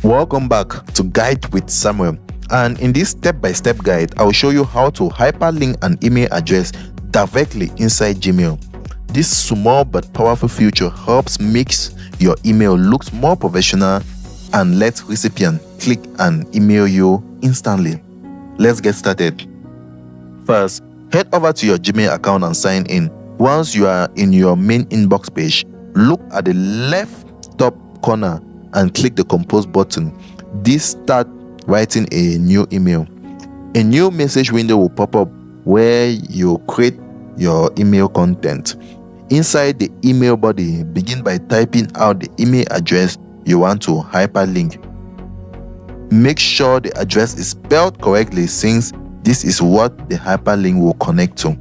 Welcome back to Guide with Samuel, and in this step-by-step guide I will show you how to hyperlink an email address directly inside Gmail. This small but powerful feature helps make your email looks more professional and lets recipients click and email you instantly. Let's get started. First, head over to your Gmail account and sign in. Once you are in your main inbox page, look at the left top corner and click the compose button. This starts writing a new email. A new message window will pop up where you create your email content. Inside the email body, begin by typing out the email address you want to hyperlink. Make sure the address is spelled correctly since this is what the hyperlink will connect to.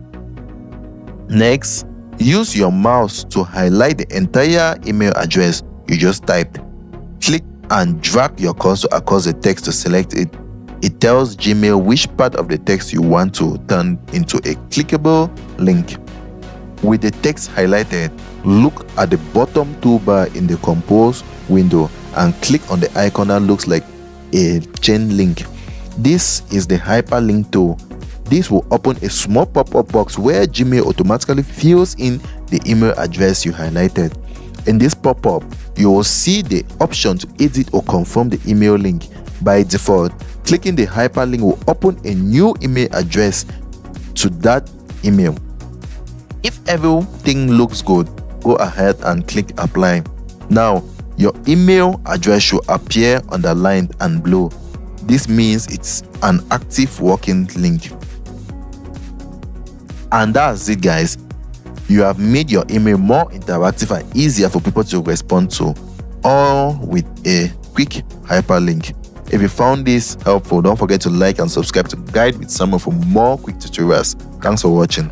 Next, use your mouse to highlight the entire email address you just typed. Click and drag your cursor across the text to select it. It tells Gmail which part of the text you want to turn into a clickable link. With the text highlighted, look at the bottom toolbar in the Compose window and click on the icon that looks like a chain link. This is the hyperlink tool. This will open a small pop-up box where Gmail automatically fills in the email address you highlighted. In this pop-up, you will see the option to edit or confirm the email link. By default, clicking the hyperlink will open a new email address to that email. If everything looks good, go ahead and click apply. Now, your email address should appear underlined and blue. This means it's an active working link. And that's it, guys. You have made your email more interactive and easier for people to respond to, all with a quick hyperlink. If you found this helpful, don't forget to like and subscribe to Guide with Samuel for more quick tutorials. Thanks for watching.